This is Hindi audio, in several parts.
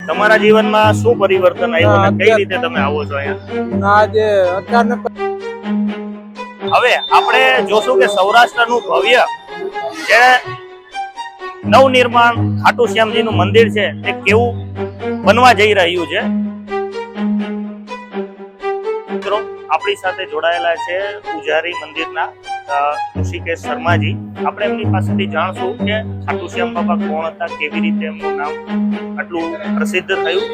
તમારા જીવનમાં શું પરિવર્તન આવ્યું અને કઈ રીતે તમે આવો છો અહીંયા? આજે અચાનક હવે આપણે જોશું કે સૌરાષ્ટ્રનું ભવ્ય જે નવનિર્માણ ખાટુ શ્યામજીનું મંદિર છે તે કેવું બનવા જઈ રહ્યું છે. મિત્રો આપણી સાથે જોડાયેલા છે પૂજારી મંદિરના ઋષિકેશ શર્માજી. આપણે એમની પાસેથી જાણશું કે ખાટુ શ્યામ બાબા કોણ હતા, કેવી રીતે એમનું નામ આટલું પ્રસિદ્ધ થયું.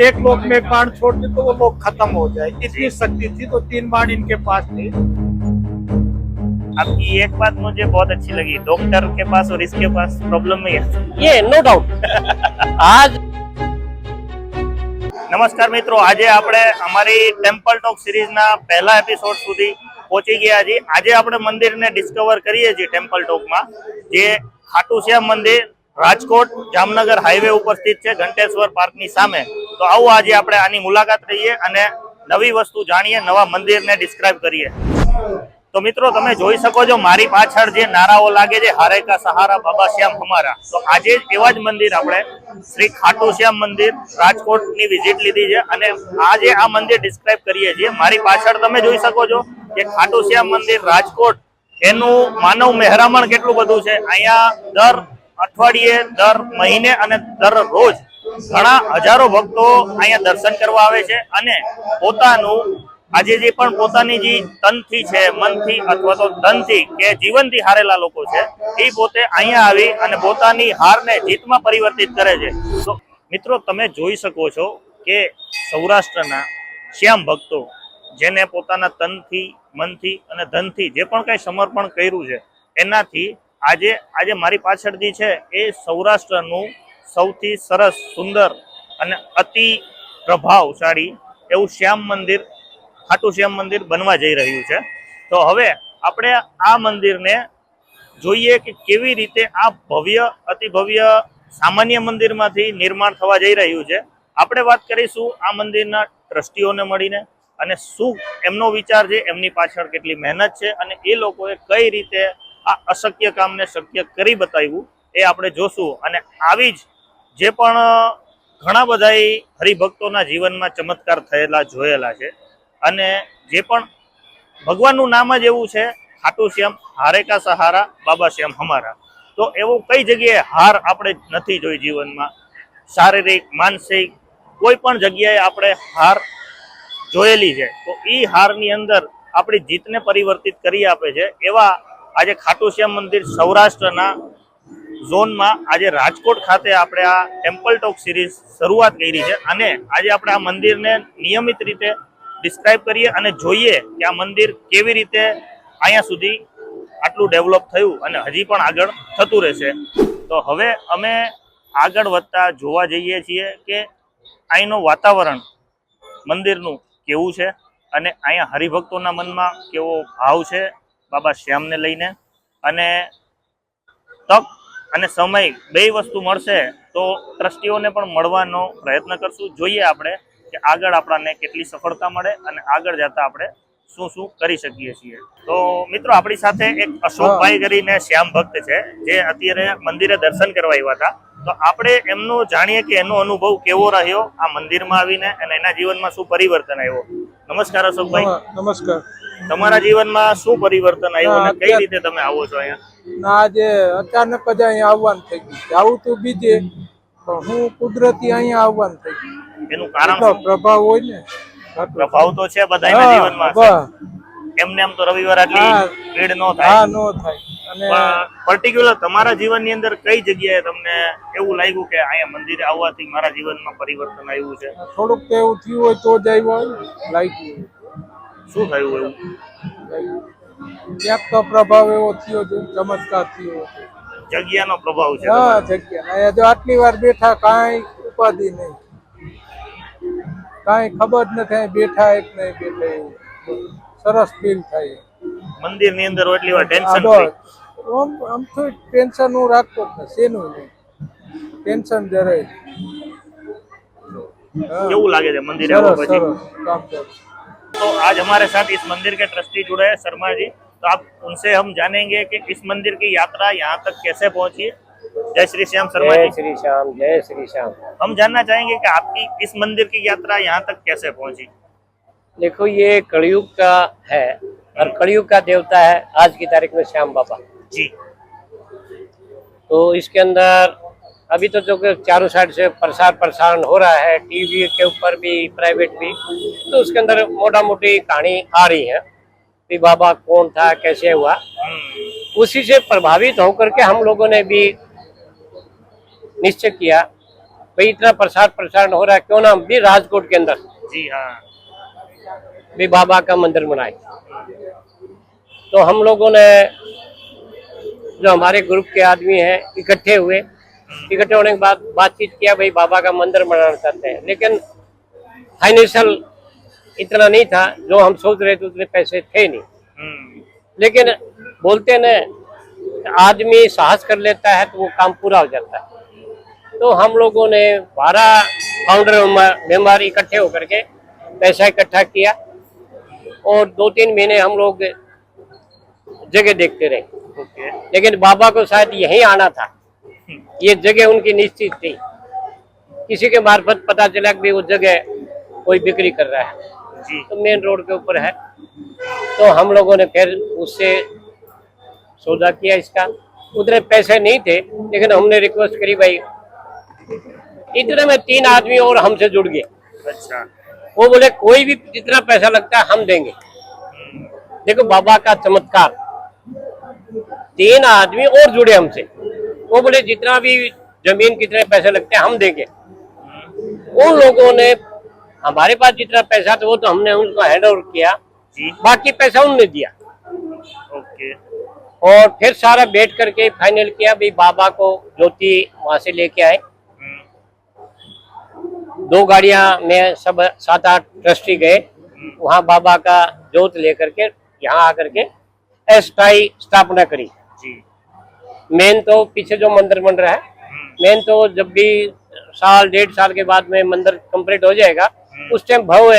एक लोग में बाण छोड़ दे तो वो लोग खत्म हो जाए, इतनी शक्ति थी. तो 3 बाण इनके पास थे. आपकी एक बात मुझे बहुत अच्छी लगी, डॉक्टर के पास और इसके पास प्रॉब्लम नहीं है. ये नो डाउट. आज નમસ્કાર મિત્રો, આજે આપણે અમારી ટેમ્પલ ટોક સિરીઝના પહેલા એપિસોડ સુધી પહોંચી ગયા છીએ. આજે આપણે મંદિરને ડિસ્કવર કરીએ છીએ ટેમ્પલ ટોકમાં, જે ખાટુ શ્યામ મંદિર રાજકોટ જામનગર હાઈવે ઉપર સ્થિત છે, ઘંટેશ્વર પાર્કની સામે. તો આવો આજે આપણે આની મુલાકાત લઈએ અને નવી વસ્તુ જાણીએ, નવા મંદિરને ડિસ્ક્રાઇબ કરીએ. તો મિત્રો તમે જોઈ શકો છો મારી પાછળ જે નારાઓ લાગે છે, હારે કા સહારા બાબા શ્યામ હમારા. તો આજે એવા જ મંદિર આપણે શ્રી ખાટુ શ્યામ મંદિર રાજકોટની વિઝિટ લીધી છે અને આજે આ મંદિર ડિસ્ક્રાઇબ કરીએ છીએ. મારી પાછળ તમે જોઈ શકો છો કે ખાટુ શ્યામ મંદિર રાજકોટ, એનું માનવ મહેરામણ કેટલું બધું છે. અહીંયા દર અઠવાડિયે, દર મહિને અને દરરોજ ઘણા હજારો ભક્તો અહીંયા દર્શન કરવા આવે છે અને પોતાનું આજે જે પણ પોતાની જે તનથી છે, મનથી અથવા તો ધનથી કે જીવનથી હારેલા લોકો છે, એ પોતે અહીંયા આવી અને પોતાની હારને જીતમાં પરિવર્તિત કરે છે. તો મિત્રો તમે જોઈ શકો છો કે સૌરાષ્ટ્રના શ્યામ ભક્તો જેને પોતાના તનથી, મનથી અને ધનથી જે પણ કંઈ સમર્પણ કર્યું છે, એનાથી આજે મારી પાછળ જે છે એ સૌરાષ્ટ્રનું સૌથી સરસ, સુંદર અને અતિ પ્રભાવશાળી એવું શ્યામ મંદિર, ખાટુ શ્યામ મંદિર બનવા જઈ રહ્યું છે. તો હવે આપણે આ મંદિરને જોઈએ કે કેવી રીતે આ ભવ્ય, અતિ ભવ્ય સામાન્ય મંદિરમાંથી નિર્માણ થવા જઈ રહ્યું છે. આપણે વાત કરીશું આ મંદિરના ટ્રસ્ટીઓને મળીને અને શું એમનો વિચાર છે, એમની પાછળ કેટલી મહેનત છે અને એ લોકોએ કઈ રીતે આ અશક્ય કામને શક્ય કરી બતાવ્યું, એ આપણે જોશું. અને આવી જ જે પણ ઘણા બધા હરિભક્તોના જીવનમાં ચમત્કાર થયેલા જોયેલા છે અને જે પણ ભગવાનનું નામ જ એવું છે, ખાટુ શ્યામ હારે કા સહારા બાબા શ્યામ હમારા. તો એવું કઈ જગ્યાએ હાર આપણે નથી જોઈ જીવનમાં. શારીરિક, માનસિક કોઈ પણ જગ્યાએ આપણે હાર જોયેલી છે. તો એ હારની અંદર આપણી જીતને પરિવર્તિત કરી આપે છે. એવા આજે ખાટુ શ્યામ મંદિર સૌરાષ્ટ્રના ઝોનમાં આજે રાજકોટ ખાતે આપણે આ ટેમ્પલ ટોક સિરીઝ શરૂઆત કરી છે અને આજે આપણે આ મંદિરને નિયમિત રીતે ડિસ્ક્રાઇબ કરીએ અને જોઈએ કે આ મંદિર કેવી રીતે અહીંયા સુધી આટલું ડેવલપ થયું અને હજી પણ આગળ થતું રહેશે. તો હવે અમે આગળ વધતા જોવા જઈએ છીએ કે અહીંનું વાતાવરણ મંદિરનું કેવું છે અને અહીંયા હરિભક્તોના મનમાં કેવો ભાવ છે બાબા શ્યામને લઈને. અને તક અને સમય બે વસ્તુ મળશે તો ટ્રસ્ટીઓને પણ મળવાનો પ્રયત્ન કરશું. જોઈએ આપણે કે આગળ આપણને કેટલી સફળતા મળે અને આગળ જતા આપણે શું શું કરી શકીએ છીએ. તો મિત્રો આપણી સાથે એક અશોકભાઈ કરીને શ્યામ ભક્ત છે, જે અત્યારે મંદિરે દર્શન કરવા આવ્યા હતા. તો આપણે એમનું જાણીએ કે એનો અનુભવ કેવો રહ્યો આ મંદિરમાં આવીને અને એના જીવનમાં શું પરિવર્તન આવ્યો. નમસ્કાર અશોકભાઈ. નમસ્કાર. તમારા જીવનમાં શું પરિવર્તન આવ્યું અને કઈ રીતે તમે આવો છો અહીંયા? આજે અચાનક જ અહીંયા આવવાનું થઈ ગયું. આવું તો બીજે પણ હું કુદરતી અહીંયા આવવાનું થઈ ગયું. એનું કારણ શું? પ્રભાવ હોય ને. પ્રભાવ તો છે બધાના જીવનમાં. એમને એમ તો રવિવાર આટલી ભીડ ન થાય. હા, નો થાય. અને પર્ટિક્યુલર તમારા જીવનની અંદર કઈ જગ્યાએ તમને એવું લાગ્યું કે અહીંયા મંદિરે આવવાથી મારા જીવનમાં પરિવર્તન આવ્યું છે? થોડુંક તો એવું થયું હોય તો જ આવ્યું હોય લાગ્યું. શું થયું એવું? ક્યાંક તો પ્રભાવ એવો થયો છે, ચમત્કાર થયો. જગ્યાનો પ્રભાવ છે. હા, જગ્યા. અહીંયા જો આટલી વાર બેઠા, કાંઈ ઉપાધિ નહીં, કાંઈ ખબર ન થાય બેઠા એક નહીં બેઠા, એવું સરસ ફીલ થાય. મંદિરની અંદર એટલી વાર ટેન્શન આમ તો ટેન્શન હું રાખતો જ નથી, શેનું નહીં ટેન્શન જરાય. કેવું લાગે છે મંદિરે આવ્યા પછી? કામ કરે. तो आज हमारे साथ इस मंदिर के ट्रस्टी जुड़े हैं शर्मा जी. तो आप उनसे हम जानेंगे कि इस मंदिर की यात्रा यहाँ तक कैसे पहुंची जय श्री श्याम शर्मा जय जी। श्री श्याम, जय श्री श्याम। हम जानना चाहेंगे कि आपकी इस मंदिर की यात्रा यहाँ तक कैसे पहुंची। देखो, ये कलयुग का है और कलयुग का देवता है आज की तारीख में श्याम बाबा। जी। तो इसके अंदर अभी तो जो कि चारों साइड से प्रसारण हो रहा है, टीवी के ऊपर भी, प्राइवेट भी, तो उसके अंदर मोटा मोटी कहानी आ रही है कि बाबा कौन था, कैसे हुआ। उसी से प्रभावित होकर के हम लोगों ने भी निश्चय किया भाई इतना प्रसारण हो रहा है, क्यों ना हम भी राजकोट के अंदर जी हाँ। भी बाबा का मंदिर बनाए। तो हम लोगों ने जो हमारे ग्रुप के आदमी हैं इकट्ठे हुए, इकट्ठे होने के बाद बातचीत किया भाई बाबा का मंदिर बनाना चाहते हैं, लेकिन फाइनेंशियल इतना नहीं था जो हम सोच रहे थे, उतने पैसे थे नहीं। लेकिन बोलते न आदमी साहस कर लेता है तो वो काम पूरा हो जाता है। तो हम लोगों ने 12 फाउंडर मेंबर इकट्ठे होकर के पैसा इकट्ठा किया और 2-3 महीने हम लोग जगह देखते रहे। लेकिन बाबा को शायद यहीं आना था, ये जगह उनकी निश्चित थी। किसी के मार्फत पता चला कि वो जगह कोई बिक्री कर रहा है जी। तो मेन रोड के ऊपर है। तो हम लोगों ने फिर उससे सौदा किया इसका। उतने पैसे नहीं थे लेकिन हमने रिक्वेस्ट करी भाई, इतने में 3 आदमी और हमसे जुड़ गए। अच्छा। वो बोले कोई भी जितना पैसा लगता है हम देंगे। देखो बाबा का चमत्कार, 3 आदमी और जुड़े हमसे। वो बोले जितना भी जमीन कितने पैसे लगते हैं हम देंगे। उन लोगों ने हमारे पास जितना पैसा था वो तो हमने उनको हैंड ओवर किया जी। बाकी पैसा उनने दिया। ओके। और फिर सारा बैठ करके फाइनल किया भाई बाबा को ज्योति वहां से लेके आए। 2 गाड़ियां में सब 7-8 ट्रस्टी गए, वहां बाबा का ज्योत लेकर के यहाँ आकर के अस्थायी स्थापना करी। जी। मेन तो पीछे जो मंदिर बन रहा है, मेन तो जब भी 1-1.5 साल के बाद में मंदिर कंप्लीट हो जाएगा उस टाइम भव्य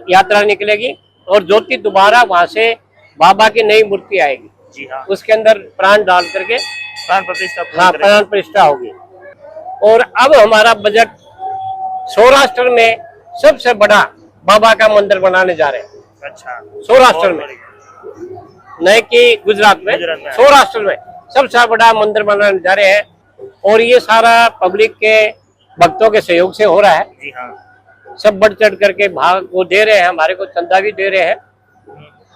यात्रा निकलेगी और ज्योति दोबारा वहां से बाबा की नई मूर्ति आएगी। जी हाँ। उसके अंदर प्राण डाल करके प्राण प्रतिष्ठा पूरी हाँ करें। प्राण प्रतिष्ठा होगी। और अब हमारा बजट सौराष्ट्र में सबसे बड़ा बाबा का मंदिर बनाने जा रहे हैं। अच्छा। सौराष्ट्र में, नहीं कि गुजरात में, गुजरात में। सौराष्ट्र में सबसे बड़ा मंदिर बनाने जा रहे हैं। और ये सारा पब्लिक के भक्तों के सहयोग से हो रहा है। जी हाँ। सब बढ़ चढ़ करके भाग वो दे रहे हैं, हमारे को चंदा भी दे रहे हैं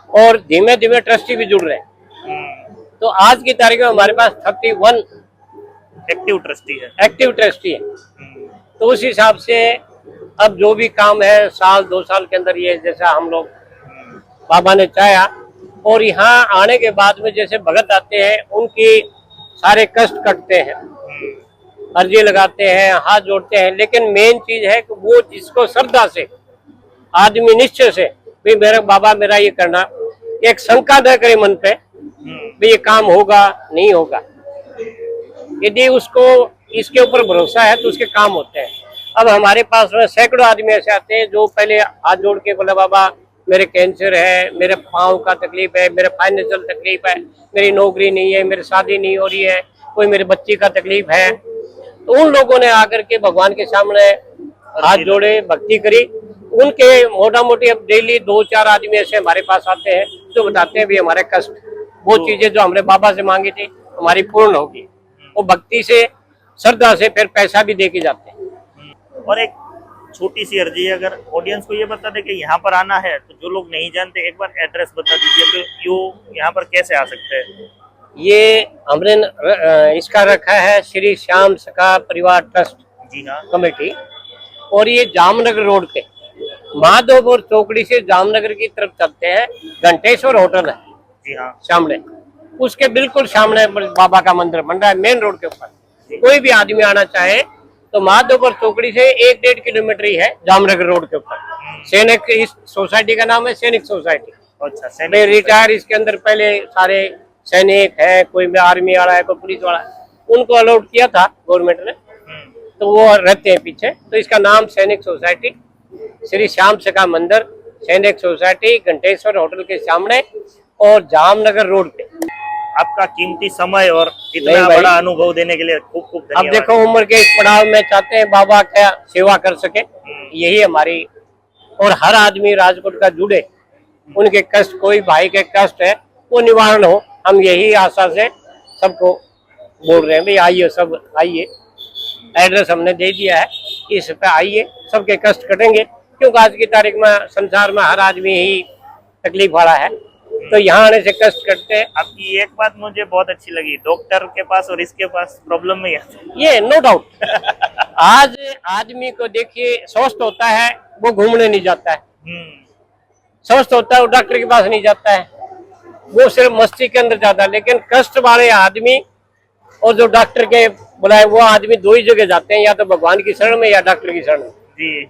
और धीमे धीमे ट्रस्टी भी जुड़ रहे हैं। तो आज की तारीख में हमारे पास 31 एक्टिव ट्रस्टी है। एक्टिव ट्रस्टी है। तो उस हिसाब से अब जो भी काम है 1-2 साल के अंदर ये जैसा हम लोग बाबा ने चाहा। और यहाँ आने के बाद में जैसे भगत आते हैं उनकी सारे कष्ट कटते हैं, अर्जी लगाते हैं, हाथ जोड़ते हैं। लेकिन मेन चीज है कि वो जिसको श्रद्धा से आदमी निश्चय से भी मेरा बाबा मेरा ये करना, एक शंका न करे मन पे भी ये काम होगा नहीं होगा। यदि उसको इसके ऊपर भरोसा है तो उसके काम होते हैं। अब हमारे पास में सैकड़ों आदमी ऐसे आते हैं जो पहले हाथ जोड़ के बोले बाबा मेरे कैंसर है, मेरे पाँव का तकलीफ है, मेरे फाइनेंशियल तकलीफ है, मेरी नौकरी नहीं है, मेरी शादी नहीं हो रही है, कोई मेरे बच्ची का तकलीफ है। तो उन लोगों ने आकर के भगवान के सामने हाथ जोड़े, भक्ति करी। उनके मोटा मोटी अब डेली 2-4 आदमी ऐसे हमारे पास आते हैं जो बताते हैं भी हमारे कष्ट, वो चीजें जो हमने बाबा से मांगी थी हमारी पूर्ण होगी। वो भक्ति से श्रद्धा से फिर पैसा भी दे के जाते हैं। और एक छोटी सी अर्जी है, अगर ऑडियंस को ये बता दे कि यहाँ पर आना है तो जो लोग नहीं जानते एक बार एड्रेस बता दीजिए तो यो यहाँ पर कैसे आ सकते हैं। ये हमने इसका रखा है श्री श्याम सखा परिवार ट्रस्ट जी हाँ। कमेटी। और ये जामनगर रोड पे माधोपुर चौकड़ी से जामनगर की तरफ चलते हैं, घंटेश्वर होटल है जी हाँ। सामने, उसके बिल्कुल सामने बाबा का मंदिर बन रहा है मेन रोड के ऊपर। कोई भी आदमी आना चाहे तो माधोपुर चौकड़ी से 1-1.5 किलोमीटर ही है जामनगर रोड के ऊपर। सैनिक, इस सोसाइटी का नाम है सैनिक सोसाइटी। अच्छा। मैं रिटायर, इसके अंदर पहले सारे सैनिक है, कोई में आर्मी वाला है, कोई पुलिस वाला है, उनको अलॉट किया था गवर्नमेंट ने, तो वो रहते हैं पीछे। तो इसका नाम सैनिक सोसाइटी, श्री श्याम सखा मंदिर, सैनिक सोसाइटी, घंटेश्वर होटल के सामने और जामनगर रोड पे। आपका कीमती समय और नहीं इतना भाई। बड़ा अनुभव देने के लिए खूब खूब अब धन्यवाद। देखो उम्र के इस पड़ाव में चाहते हैं बाबा क्या सेवा कर सके, यही हमारी, और हर आदमी राजकोट का जुड़े, उनके कष्ट, कोई भाई के कष्ट है वो निवारण हो, हम यही आशा से सबको बोल रहे हैं भाई आइए, सब आइए, एड्रेस हमने दे दिया है, इस पे आइए, सबके कष्ट कटेंगे, क्योंकि आज की तारीख में संसार में हर आदमी ही तकलीफ वाला है, तो यहाँ आने से कष्ट कटते हैं। आपकी एक बात मुझे बहुत अच्छी लगी, डॉक्टर के पास और इसके पास प्रॉब्लम नहीं है। ये नो डाउट। आज आदमी को देखिए स्वस्थ होता है वो घूमने नहीं जाता है, स्वस्थ होता है वो डॉक्टर के पास नहीं जाता है, वो सिर्फ मस्ती के अंदर जाता है। लेकिन कष्ट वाले आदमी और जो डॉक्टर के बुलाए वो आदमी दो ही जगह जाते हैं, या तो भगवान की शरण में या डॉक्टर की शरण में। जी।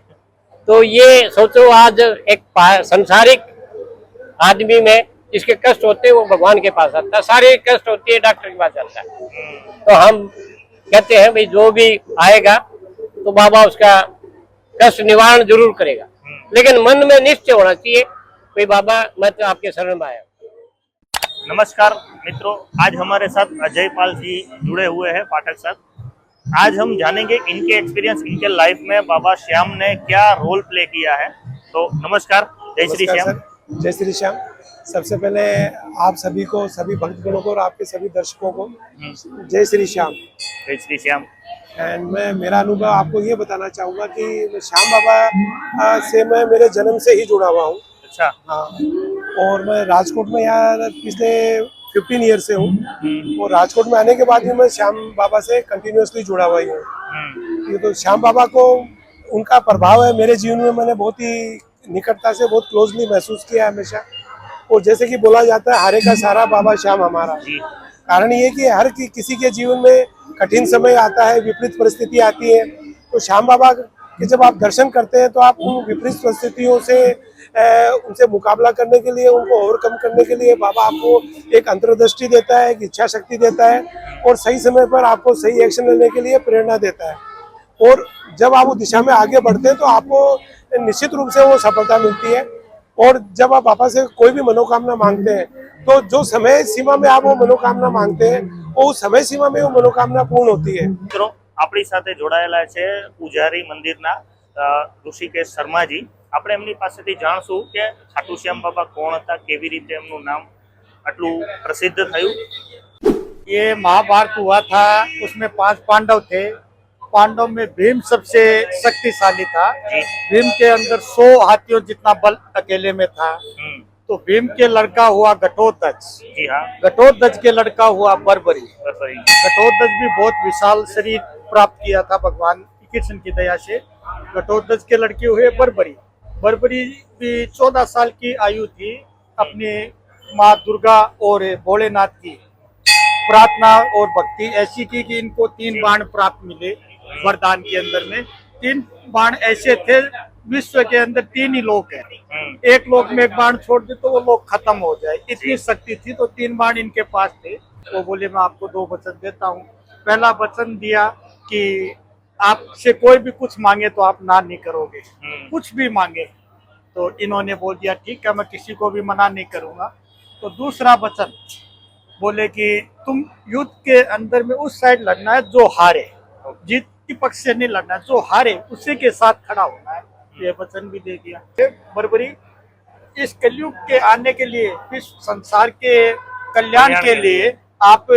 तो ये सोचो आज एक संसारिक आदमी में जिसके कष्ट होते हैं वो भगवान के पास आता है, शारीरिक कष्ट होती है डॉक्टर के पास आता है। तो हम कहते हैं भाई जो भी आएगा तो बाबा उसका कष्ट निवारण जरूर करेगा, लेकिन मन में निश्चय होना चाहिए भाई बाबा मैं तो आपके शरण में आया हूँ। नमस्कार मित्रों, आज हमारे साथ अजय पाल जी जुड़े हुए हैं पाठक साथ। आज हम जानेंगे इनके एक्सपीरियंस, इनके लाइफ में बाबा श्याम ने क्या रोल प्ले किया है। तो नमस्कार, जय श्री नमस्कार श्याम। सर, जय श्री श्याम। सबसे पहले आप सभी को, सभी भक्तगणों को और आपके सभी दर्शकों को जय श्री श्याम। जय श्री श्याम। एंड मैं मेरा अनुभव आपको ये बताना चाहूँगा कि मैं श्याम बाबा से मैं मेरे जन्म से ही जुड़ा हुआ हूँ। अच्छा। हाँ, और मैं राजकोट में यार पिछले 15 ईयर से हूँ, और राजकोट में आने के बाद भी मैं श्याम बाबा से कंटिन्यूअसली जुड़ा हुआ ही हूँ। ये तो श्याम बाबा को उनका प्रभाव है मेरे जीवन में, मैंने बहुत ही निकटता से, बहुत क्लोजली महसूस किया है हमेशा। और जैसे कि बोला जाता है, हरे का सारा बाबा श्याम हमारा। कारण ये कि हर किसी के जीवन में कठिन समय आता है, विपरीत परिस्थिति आती है, तो श्याम बाबा के जब आप दर्शन करते हैं तो आप उन विपरीत परिस्थितियों से उनसे मुकाबला करने के लिए, उनको ओवरकम करने के लिए बाबा आपको एक अंतर्दृष्टि देता है, एक इच्छा शक्ति देता है, और सही समय पर आपको सही एक्शन लेने के लिए प्रेरणा देता है। और जब आप उस दिशा में आगे बढ़ते हैं तो आपको निश्चित रूप से वो सफलता मिलती है। और जब आप बाबा से कोई भी मनोकामना मांगते हैं तो जो समय सीमा में आप वो मनोकामना मांगते हैं वो समय सीमा में वो मनोकामना पूर्ण होती है। મિત્રો આપણી સાથે જોડાયેલા છે પૂજારી મંદિરના ઋષિકેશ શર્માજી। આપણે એમની પાસેથી જાણશું કે ખાટુ શ્યામ બાબા કોણ હતા, કેવી રીતે એમનું નામ આટલું પ્રસિદ્ધ થયું। ये महाभारत हुआ था, उसमें 5 पांडव थे। पांडव में भीम सबसे शक्तिशाली था। भीम के अंदर 100 हाथियों जितना बल अकेले में था। तो भीम के लड़का हुआ घटोत्कच। जी हाँ। घटोत्कच के लड़का हुआ बर्बरी। बर्बरी। घटोत्कच भी बहुत विशाल शरीर प्राप्त किया था भगवान कृष्ण की दया से। घटोत्कच के लड़के हुए बर्बरी। बर्बरी भी 14 साल की आयु थी। अपनी माँ दुर्गा और भोलेनाथ की प्रार्थना और भक्ति ऐसी की कि इनको 3 बाण प्राप्त मिले वरदान के अंदर में। 3 बाण ऐसे थे, विश्व के अंदर 3 ही लोक है, एक लोक में एक बाण छोड़ दे तो वो लोक खत्म हो जाए, इतनी शक्ति थी। तो 3 बाण इनके पास थे। वो बोले मैं आपको 2 वचन देता हूँ। पहला वचन दिया कि आपसे कोई भी कुछ मांगे तो आप ना नहीं करोगे, कुछ भी मांगे। तो इन्होंने बोल दिया ठीक है, मैं किसी को भी मना नहीं करूंगा। तो दूसरा वचन बोले कि तुम युद्ध के अंदर में उस साइड लड़ना है जो हारे, जीत के पक्ष से नहीं लड़ना है, जो हारे उसी के साथ खड़ा होना है। ये वचन भी दे दिया। बर्बरी इस कलयुग के आने के लिए, इस संसार के कल्याण के लिए आप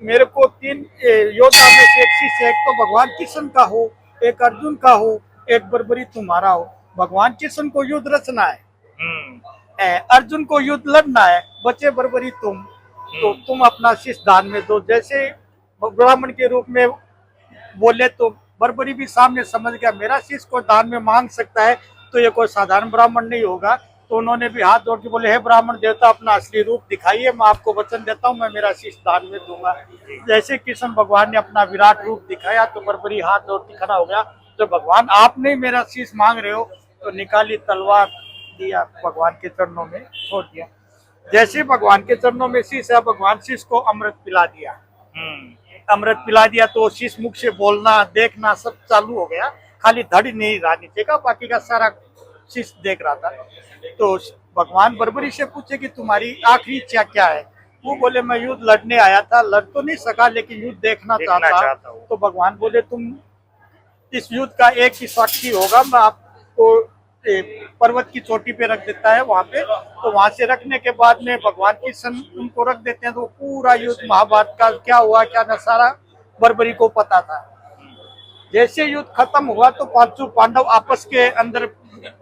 मेरे को 3 योद्धा में से एक शिष्य, एक तो भगवान कृष्ण का हो, एक अर्जुन का हो, एक बर्बरी तुम्हारा हो। भगवान कृष्ण को युद्ध रचना है, अर्जुन को युद्ध लड़ना है, बचे बर्बरी तुम। तो तुम अपना शिष्य दान में दो। जैसे ब्राह्मण के रूप में बोले तो बर्बरी भी सामने समझ गया मेरा शिष्य को दान में मांग सकता है तो ये कोई साधारण ब्राह्मण नहीं होगा। तो उन्होंने भी हाथ जोड़ के बोले हे ब्राह्मण देवता, अपना असली रूप दिखाइए, मैं आपको वचन देता हूँ मैं मेरा शिष्य दान में दूंगा। जैसे कृष्ण भगवान ने अपना विराट रूप दिखाया तो बर्बरी हाथ जोड़ के खड़ा हो गया। तो भगवान आप नहीं मेरा शिष्य मांग रहे हो, तो निकाली तलवार दिया, भगवान के चरणों में छोड़ दिया। जैसे भगवान के चरणों में शीश है, भगवान शीश को अमृत पिला दिया। अमृत पिला दिया तो शीश मुख से बोलना देखना सब चालू हो गया। खाली धड़ नहीं रहा नीचे का, बाकी का सारा शीश देख रहा था। तो भगवान बर्बरी से पूछे कि तुम्हारी आखिरी इच्छा क्या है। वो बोले मैं युद्ध लड़ने आया था, लड़ तो नहीं सका लेकिन युद्ध देखना देखना चाहता चाहता हूँ। तो भगवान बोले तुम इस युद्ध का एक ही साक्षी होगा, मैं आपको पर्वत की चोटी पे रख देता है वहां पे, तो वहां से रखने के बाद में भगवान कृष्ण उनको रख देते हैं, तो पूरा युद्ध महाभारत का क्या हुआ क्या न सारा बर्बरी को पता था। जैसे युद्ध खत्म हुआ तो पांचों पांडव आपस के अंदर,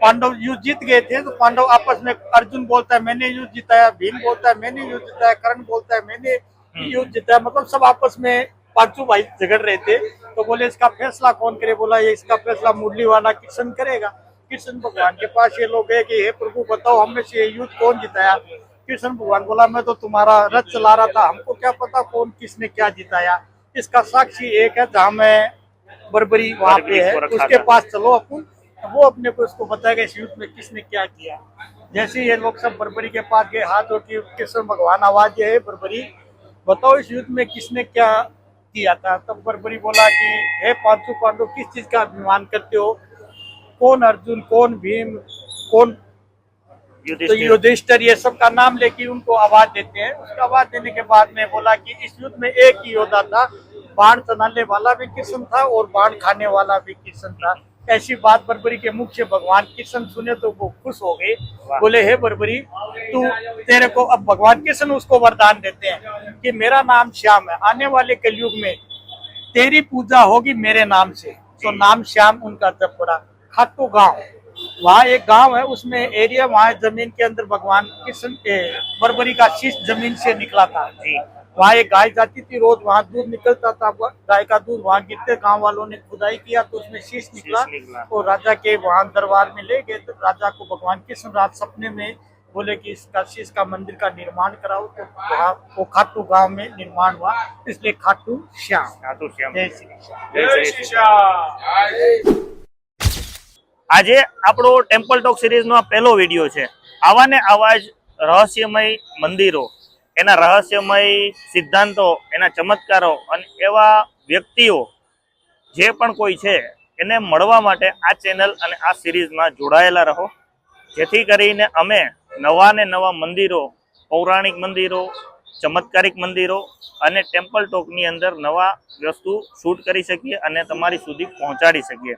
पांडव युद्ध जीत गए थे तो पांडव आपस में, अर्जुन बोलता है मैंने युद्ध जिताया, भीम बोलता है मैंने युद्ध जिताया, कर्ण बोलता है मैंने युद्ध जिताया, मतलब सब आपस में पांचों भाई झगड़ रहे थे। तो बोले इसका फैसला कौन करे, बोला ये इसका फैसला मुरली वाला कृष्ण करेगा। कृष्ण भगवान के पास ये लोग गए कि हे प्रभु बताओ हमें से ये युद्ध कौन जिताया। कृष्ण भगवान बोला मैं तो तुम्हारा रथ चला रहा था, हमको क्या पता कौन किसने क्या जिताया, इसका साक्षी एक है जहाँ मैं बर्बरी वहां पे है, उसके पास चलो अपन, वो अपने को इसको बताएगा इस युद्ध में किसने क्या किया। जैसे ये लोग सब बर्बरी के पास गए, हाथ जोड़ के कृष्ण भगवान आवाज है बर्बरी बताओ इस युद्ध में किसने क्या किया था। तब बर्बरी बोला कि हे पांचों पांडव किस चीज का अभिमान करते हो, कौन अर्जुन कौन भीम कौन तो युधिष्ठिर, ये सब का नाम लेके उनको आवाज देते हैं। उसका आवाज देने के बाद में बोला कि इस युद्ध में एक ही योद्धा था, बाण चलाने वाला भी कृष्ण था और बाण खाने वाला भी कृष्ण था। ऐसी बात बर्बरी के मुख से भगवान कृष्ण सुने तो वो खुश हो गए, बोले हे बर्बरी तू, तेरे को अब भगवान कृष्ण उसको वरदान देते हैं कि मेरा नाम श्याम है, आने वाले कलयुग में तेरी पूजा होगी मेरे नाम से। तो नाम श्याम उनका जब पड़ा। खाटू गांव, वहाँ एक गांव है, उसमें एरिया, वहाँ जमीन के अंदर भगवान कृष्ण के बर्बरी का शीश जमीन से निकला था। वहाँ एक गाय जाती थी, रोज वहाँ दूध निकलता था, गाय का दूध वहाँ गिरते, गांव वालों ने खुदाई किया तो उसमें शीश निकला और राजा के वहाँ दरबार में ले गए। तो राजा को भगवान कृष्ण रात सपने में बोले कि इसका शीश का मंदिर का निर्माण कराओ, तो वहाँ वो खाटू गांव में निर्माण हुआ, इसलिए खाटू श्याम। जय श्री श्याम। આજે આપણો ટેમ્પલ ટોક સિરીઝનો આ પહેલો વિડીયો છે। આવા ને આવા જ રહસ્યમય મંદિરો, એના રહસ્યમય સિદ્ધાંતો, એના ચમત્કારો અને એવા વ્યક્તિઓ જે પણ કોઈ છે એને મળવા માટે આ ચેનલ અને આ સિરીઝમાં જોડાયેલા રહો, જેથી કરીને અમે નવા ને નવા મંદિરો, પૌરાણિક મંદિરો, ચમત્કારિક મંદિરો અને ટેમ્પલ ટોકની અંદર નવા વસ્તુ શૂટ કરી શકીએ અને તમારી સુધી પહોંચાડી શકીએ।